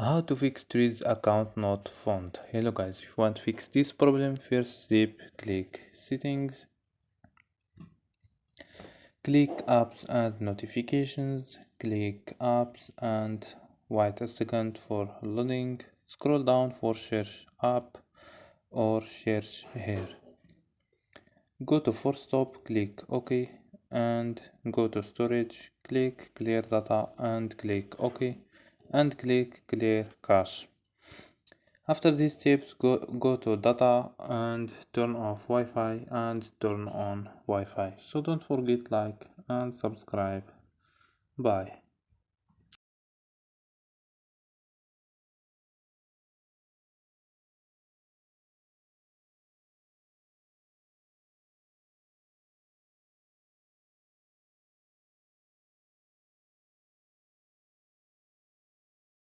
How to fix Threads account not found? Hello guys, if you want to fix this problem, first step, click settings, click apps and notifications, click apps and wait a second for loading, scroll down for search app or search here. Go to force stop, click OK and go to storage, click clear data and click OK and click clear cache. After these steps, go to data and turn off Wi-Fi and turn on Wi-Fi. So don't forget like and subscribe. Bye.